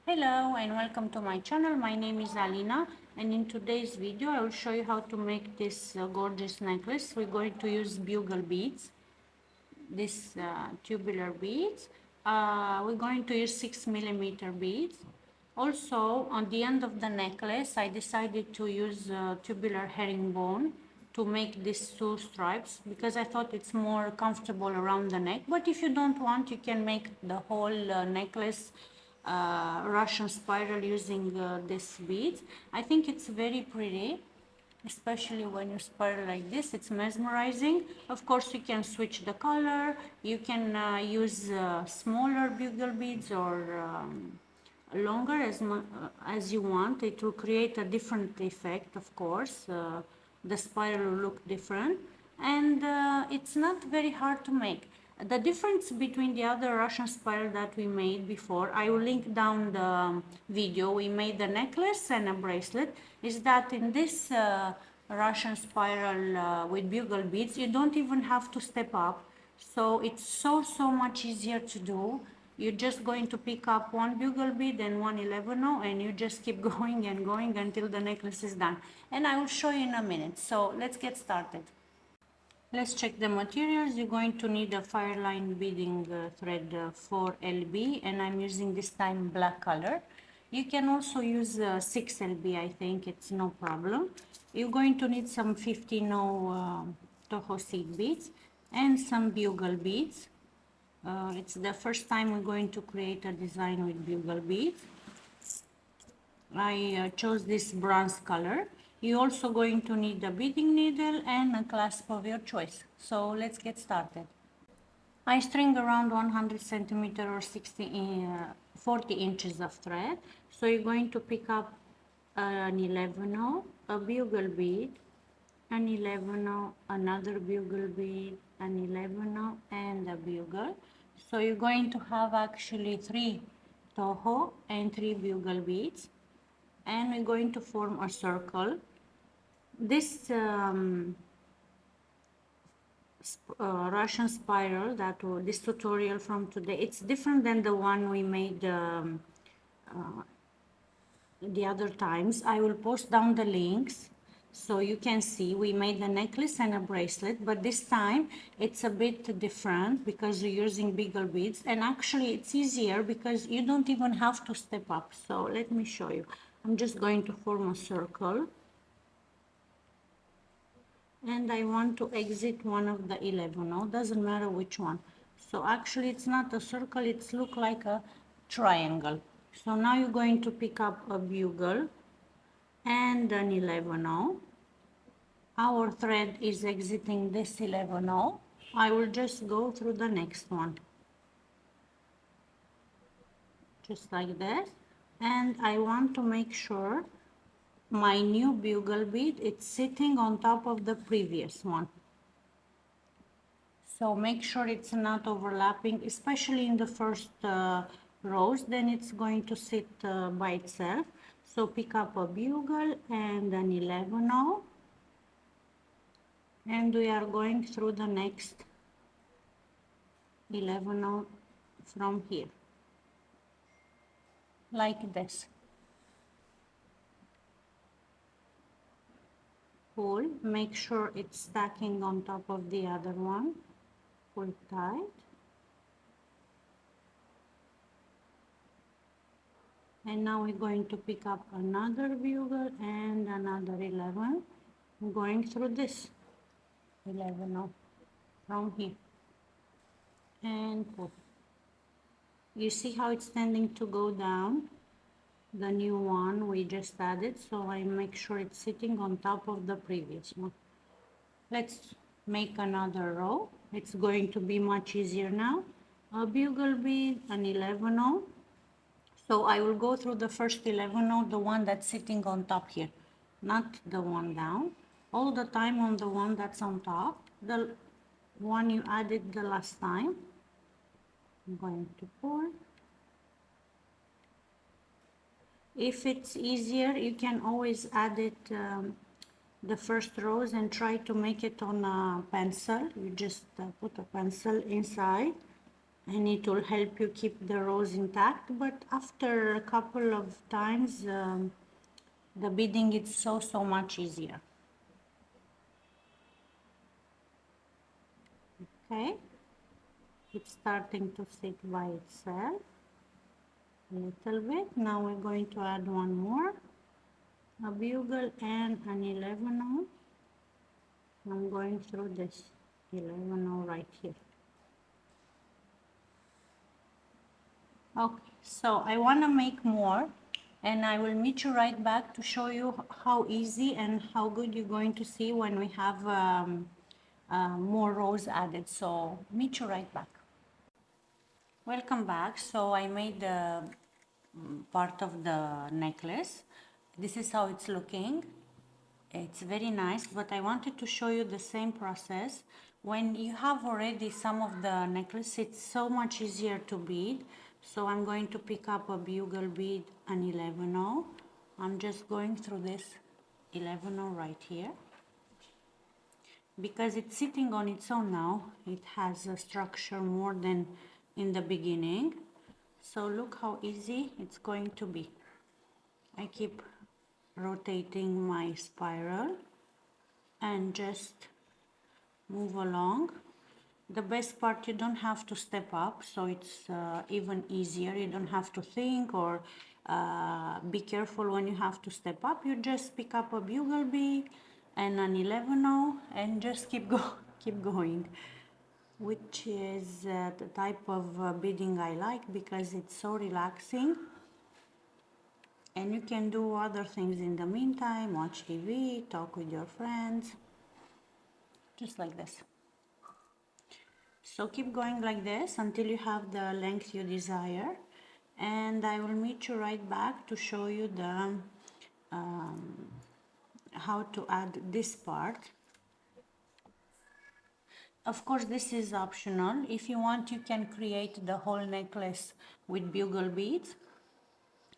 Hello and welcome to my channel. My name is Alina, and in today's video I will show you how to make this gorgeous necklace. We're going to use bugle beads, this tubular beads. We're going to use 6mm beads. Also, on the end of the necklace I decided to use tubular herringbone to make these two stripes because I thought it's more comfortable around the neck. But if you don't want, you can make the whole necklace Russian spiral using this beads. I think it's very pretty, especially when you spiral like this. It's mesmerizing. Of course, you can switch the color. You can use smaller bugle beads or longer as you want. It will create a different effect, of course. The spiral will look different, and it's not very hard to make. The difference between the other Russian spiral that we made before, I will link down the video. We made the necklace and a bracelet. Is that in this Russian spiral with bugle beads, you don't even have to step up. So it's so much easier to do. You're just going to pick up one bugle bead and one 11-0, and you just keep going and going until the necklace is done. And I will show you in a minute. So let's get started. Let's check the materials. You're going to need a Fireline beading thread 4LB, and I'm using this time black color. You can also use 6LB, I think it's no problem. You're going to need some 15 Toho seed beads and some bugle beads. It's the first time we're going to create a design with bugle beads. I chose this bronze color. You're also going to need a beading needle and a clasp of your choice. So let's get started. I string around 100 centimeter or 40 inches of thread. So you're going to pick up an 11-0, a bugle bead, an 11-0, another bugle bead, an 11-0, and a bugle. So you're going to have actually 3 Toho and 3 bugle beads, and we're going to form a circle. This Russian spiral, this tutorial from today, it's different than the one we made the other times. I will post down the links so you can see. We made a necklace and a bracelet, but this time it's a bit different because you're using bugle beads, and actually it's easier because you don't even have to step up. So let me show you. I'm just going to form a circle, and I want to exit one of the 11. No, doesn't matter which one. So actually it's not a circle, it's look like a triangle. So now you're going to pick up a bugle and an 11-0. Our thread is exiting this 11-0. I will just go through the next one, just like this, and I want to make sure my new bugle bead, it's sitting on top of the previous one. So make sure it's not overlapping, especially in the first rows, then it's going to sit by itself. So pick up a bugle and an 11-0, and we are going through the next 11-0 from here, like this. Pull, make sure it's stacking on top of the other one. Pull tight, and now we're going to pick up another bugle and another 11. I'm going through this 11 from here and pull. You see how it's tending to go down, the new one we just added, so I make sure it's sitting on top of the previous one. Let's make another row. It's going to be much easier now. A bugle bead, an 11-0. So I will go through the first 11-0, the one that's sitting on top here, not the one down. All the time on the one that's on top, the one you added the last time. I'm going to pull. If it's easier, you can always add it the first rows and try to make it on a pencil. You just put a pencil inside and it will help you keep the rows intact. But after a couple of times, the beading is so much easier. Okay, it's starting to sit by itself a little bit. Now we're going to add one more, a bugle and an 11/0. I'm going through this 11/0 right here. Okay, so I want to make more, and I will meet you right back to show you how easy and how good you're going to see when we have more rows added. So meet you right back. Welcome back. So I made the part of the necklace. This is how it's looking. It's very nice, but I wanted to show you the same process. When you have already some of the necklace, it's so much easier to bead. So I'm going to pick up a bugle bead, an 11/0. I'm just going through this 11/0 right here. Because it's sitting on its own now, it has a structure more than in the beginning. So look how easy it's going to be. I keep rotating my spiral and just move along. The best part, you don't have to step up, so it's even easier. You don't have to think or be careful when you have to step up. You just pick up a bugle bead and an 11/0 and just keep going, which is the type of beading I like because it's so relaxing. And you can do other things in the meantime, watch TV, talk with your friends, just like this. So keep going like this until you have the length you desire, and I will meet you right back to show you the how to add this part. Of course, this is optional. If you want, you can create the whole necklace with bugle beads,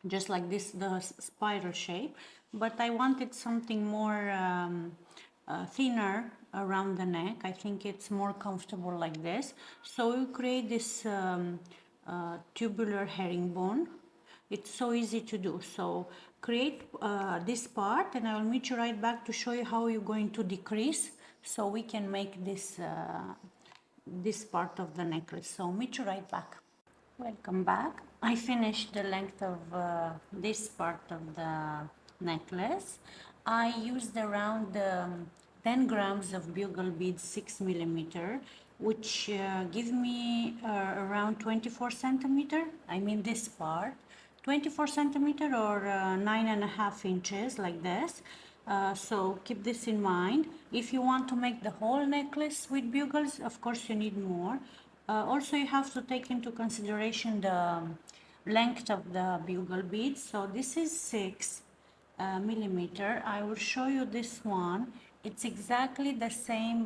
just like this, the spiral shape, but I wanted something more thinner around the neck. I think it's more comfortable like this, so we create this tubular herringbone. It's so easy to do. So create this part, and I will meet you right back to show you how you're going to decrease so we can make this this part of the necklace. So meet you right back. Welcome back. I finished the length of this part of the necklace. I used around 10 grams of bugle beads 6mm, which give me around 24 centimeter. I mean this part, 24 centimeter or 9.5 inches, like this. So keep this in mind. If you want to make the whole necklace with bugles, of course you need more. Also, you have to take into consideration the length of the bugle beads. So this is 6 millimeter. I will show you this one. It's exactly the same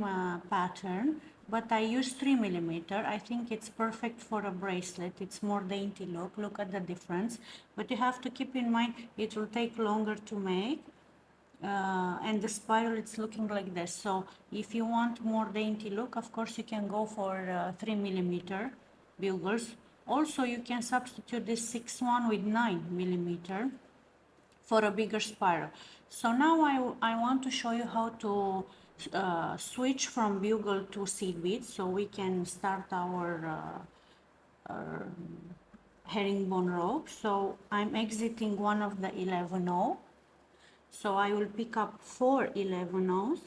pattern, but I use 3 millimeter. I think it's perfect for a bracelet. It's more dainty look. Look at the difference. But you have to keep in mind it will take longer to make. And the spiral, it's looking like this. So if you want more dainty look, of course you can go for 3 millimeter bugles. Also, you can substitute this 6 with 9 millimeter for a bigger spiral. So now I want to show you how to switch from bugle to seed beads, so we can start our herringbone rope. So I'm exiting one of the 11/0. So I will pick up 4 11/0s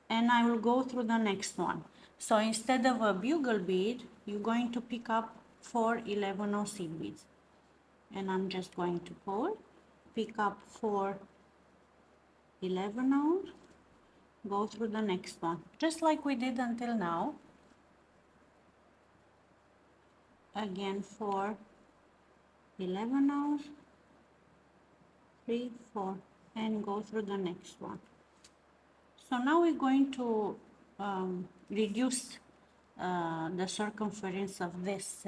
and I will go through the next one. So instead of a bugle bead, you're going to pick up 4 11/0 seed beads. And I'm just going to pull, pick up 4 11/0s, go through the next one, just like we did until now. Again, 4 11/0s, 3, 4, and go through the next one. So now we're going to reduce the circumference of this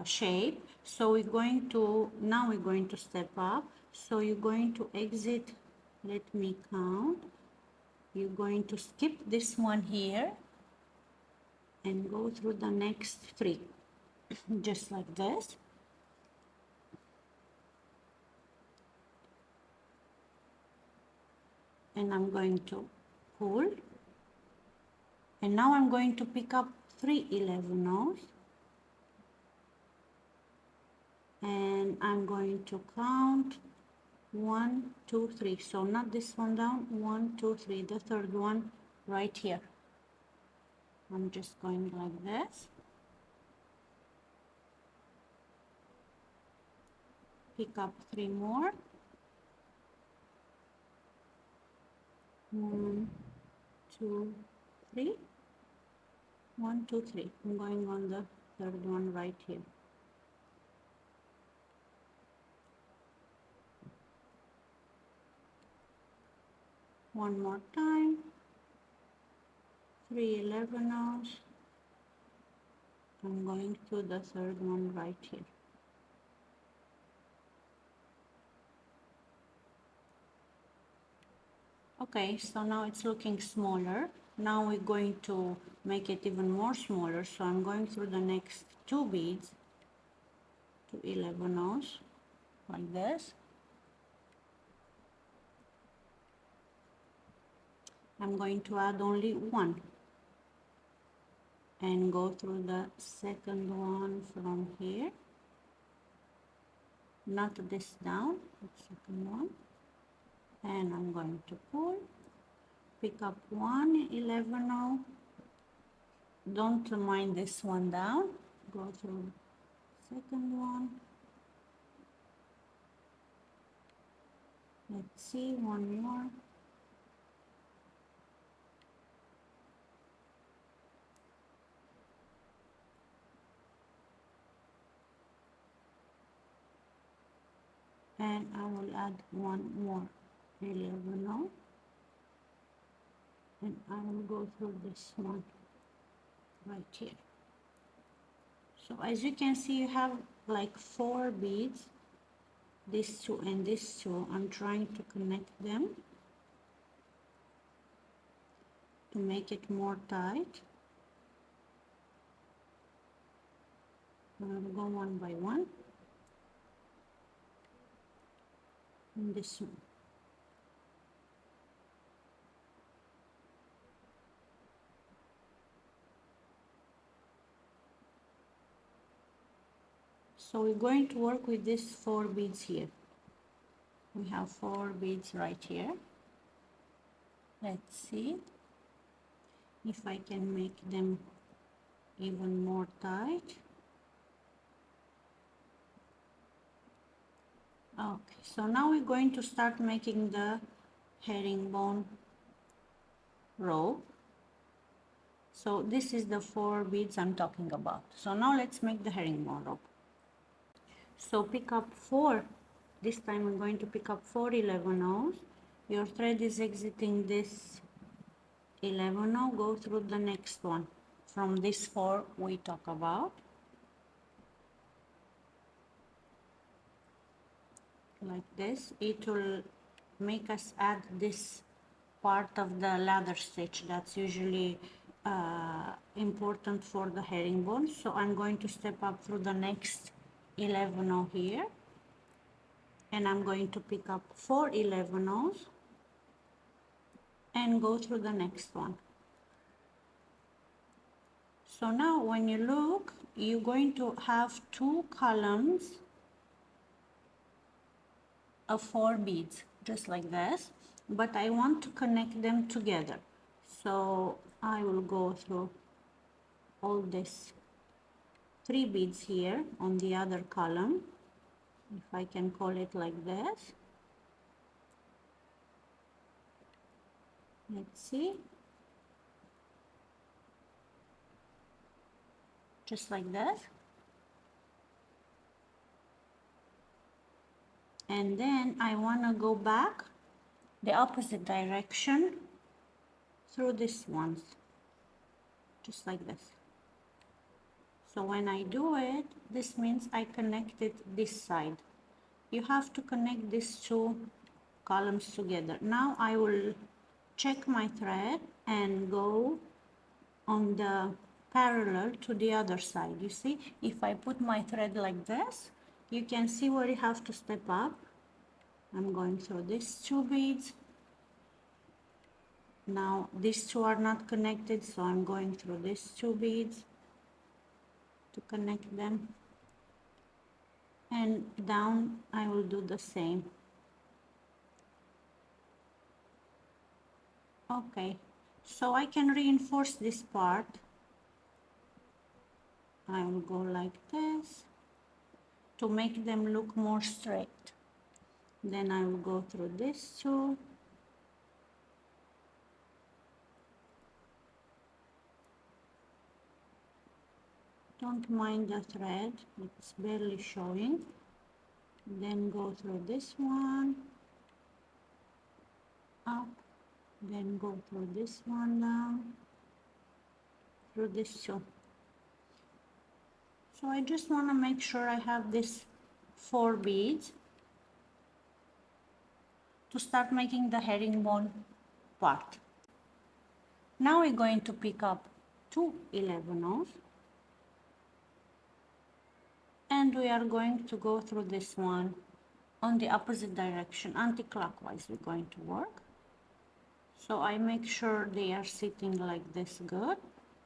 shape. So we're going to step up. So you're going to exit, let me count. You're going to skip this one here and go through the next 3 just like this. And I'm going to pull, and now I'm going to pick up 3 11-ohs, and I'm going to count 1 2 3. So not this one down, 1 2 3, the third one right here. I'm just going like this, pick up 3 more, 1 2 3, 1 2 3. I'm going on the third one right here. One more time, 3 11-ohs. I'm going to the third one right here. Okay, so now it's looking smaller. Now we're going to make it even more smaller. So I'm going through the next 2 beads to 11-ohs like this. I'm going to add only 1 and go through the second one from here. Not this down, the second one. And I'm going to pull, pick up 1 11-oh. Don't mind this one down, go through second one. Let's see, 1 more. And I will add 1 more 11-oh, and I will go through this one right here. So as you can see, you have like 4 beads, these 2 and these 2. I'm trying to connect them to make it more tight. I'm going to go one by one. And this one. So we're going to work with these 4 beads here. We have 4 beads right here. Let's see if I can make them even more tight. Okay, so now we're going to start making the herringbone rope. So this is the 4 beads I'm talking about. So now let's make the herringbone rope. So pick up 4, this time I'm going to pick up 4 11-ohs. Your thread is exiting this 11-oh, go through the next one from this 4 we talk about. Like this, it will make us add this part of the ladder stitch that's usually important for the herringbone. So I'm going to step up through the next 11-oh here, and I'm going to pick up 4 11-ohs and go through the next one. So now when you look, you're going to have 2 columns of 4 beads, just like this, but I want to connect them together. So I will go through all this 3 beads here on the other column, if I can call it like this. Let's see, just like this. And then I want to go back the opposite direction through these ones, just like this. So when I do it, this means I connected this side. You have to connect these 2 columns together. Now I will check my thread and go on the parallel to the other side. You see, if I put my thread like this, you can see where you have to step up. I'm going through these 2 beads. Now these 2 are not connected, so I'm going through these 2 beads to connect them, and down I will do the same. Okay, so I can reinforce this part. I will go like this to make them look more straight. Then I will go through this 2. Don't mind the thread, it's barely showing. Then go through this one, up, then go through this one down, through this 2. So I just want to make sure I have this 4 beads to start making the herringbone part. Now we're going to pick up 2 11-ohs, and we are going to go through this one on the opposite direction, anti-clockwise we're going to work. So I make sure they are sitting like this good,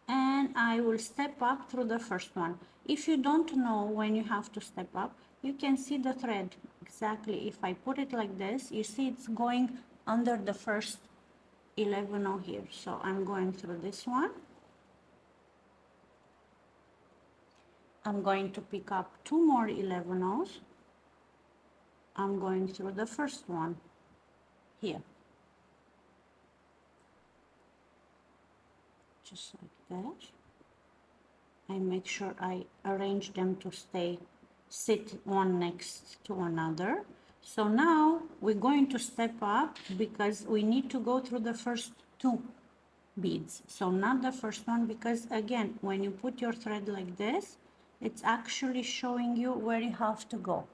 and I will step up through the first one. If you don't know when you have to step up, you can see the thread exactly. If I put it like this, you see it's going under the first 11-oh here. So I'm going through this one. I'm going to pick up 2 more 11-ohs. I'm going through the first one here, just like that. I make sure I arrange them to sit one next to another. So now we're going to step up because we need to go through the first 2 beads. So not the first one, because again, when you put your thread like this, it's actually showing you where you have to go.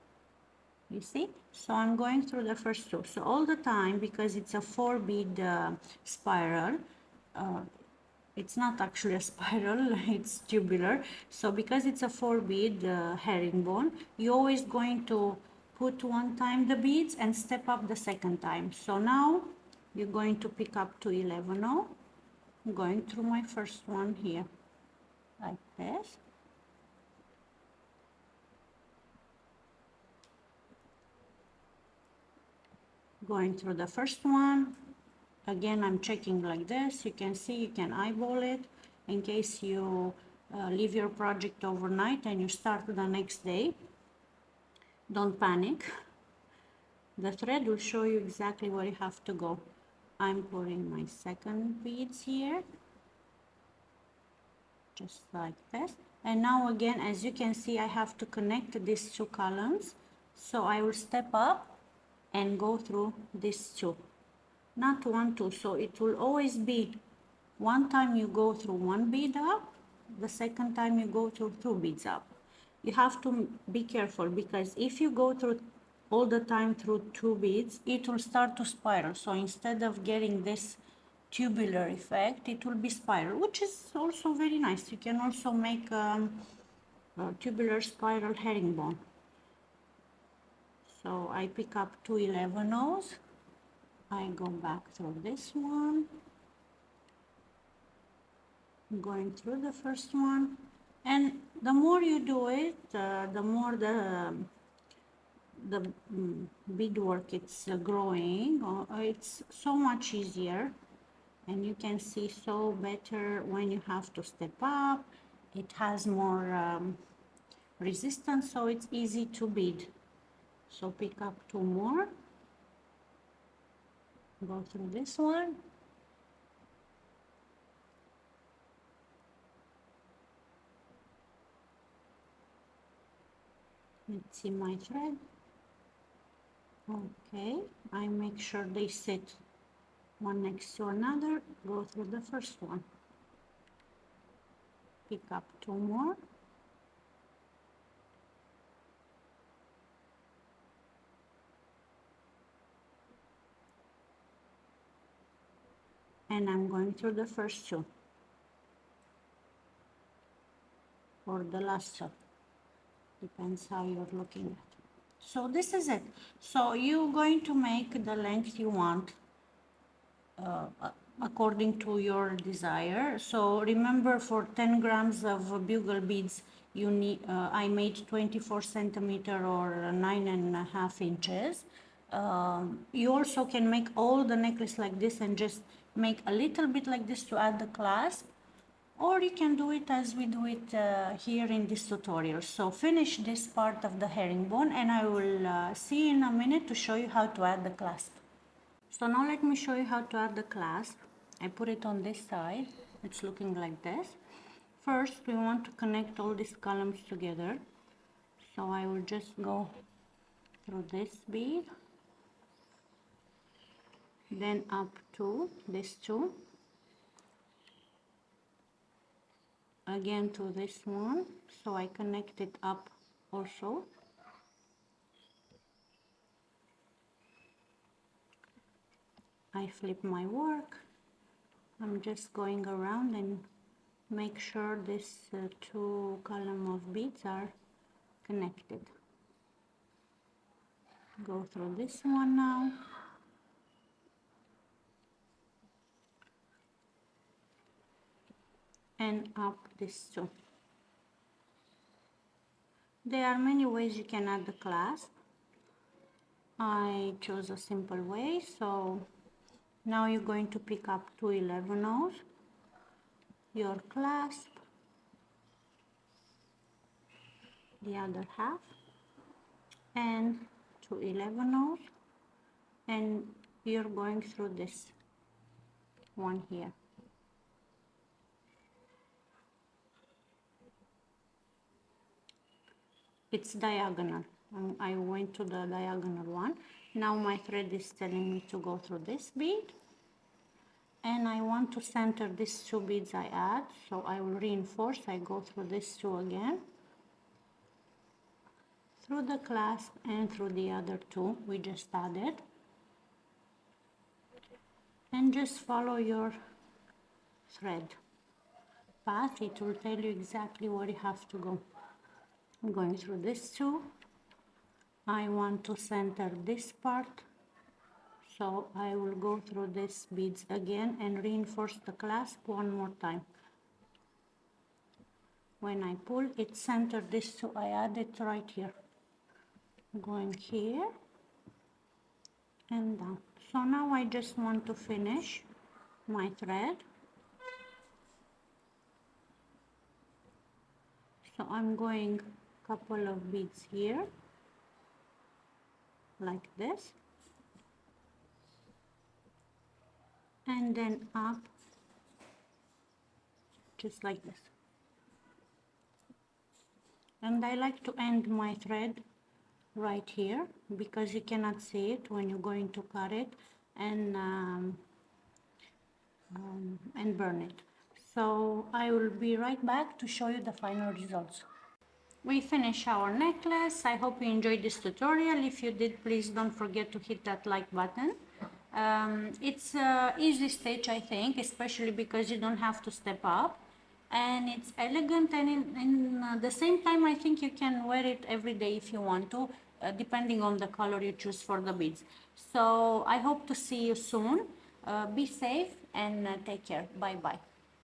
You see? So I'm going through the first 2. So all the time, because it's a 4 bead spiral, it's not actually a spiral, it's tubular. So because it's a 4 bead herringbone, you're always going to put one time the beads and step up the second time. So now you're going to pick up to 11-oh. I'm going through my first one here, like this. Going through the first one. Again, I'm checking like this. You can see, you can eyeball it in case you leave your project overnight and you start the next day. Don't panic. The thread will show you exactly where you have to go. I'm putting my second beads here, just like this. And now again, as you can see, I have to connect these 2 columns. So I will step up and go through these 2. Not 1, 2. So it will always be one time you go through 1 bead up, the second time you go through 2 beads up. You have to be careful, because if you go through all the time through 2 beads, it will start to spiral. So instead of getting this tubular effect, it will be spiral, which is also very nice. You can also make a tubular spiral herringbone. So I pick up 2 11-ohs. I go back through this one, going through the first one, and the more you do it, the more the beadwork it's growing. It's so much easier, and you can see so better when you have to step up. It has more resistance, so it's easy to bead. So pick up 2 more, go through this one, let's see my thread. Okay, I make sure they sit one next to another, go through the first one, pick up 2 more, and I'm going through the first 2. or the luster, depends how you're looking at. So this is it. So you're going to make the length you want according to your desire. So remember, for 10 grams of bugle beads you need, I made 24 centimeter or 9.5 inches. You also can make all the necklace like this and just make a little bit like this to add the clasp, or you can do it as we do it here in this tutorial. So finish this part of the herringbone and I will see you in a minute to show you how to add the clasp. So now let me show you how to add the clasp. I put it on this side. It's looking like this. First, we want to connect all these columns together. So I will just go through this bead, then up to this two, again to this one, so I connect it up also. I flip my work. I'm just going around and make sure this two column of beads are connected. Go through this one now. And up this two. There are many ways you can add the clasp. I chose a simple way, so now you're going to pick up 2 11/0, your clasp, the other half, and 2 11/0, and you're going through this one here. It's diagonal. I went to the diagonal one. Now my thread is telling me to go through this bead, and I want to center these two beads I add, so I will reinforce. I go through this two again, through the clasp and through the other two we just added, and just follow your thread path. It will tell you exactly where you have to go. I'm going through this two. I want to center this part, so I will go through these beads again and reinforce the clasp one more time. When I pull, it centered this two. I add it right here, going here and down. So now I just want to finish my thread. So I'm going couple of beads here like this, and then up just like this. And I like to end my thread right here because you cannot see it when you're going to cut it and burn it. So I will be right back to show you the final results. We finish our necklace. I hope you enjoyed this tutorial. If you did, please don't forget to hit that like button. It's an easy stitch, I think, especially because you don't have to step up, and it's elegant, and in the same time I think you can wear it every day if you want to, depending on the color you choose for the beads. So I hope to see you soon. Be safe and take care. Bye bye.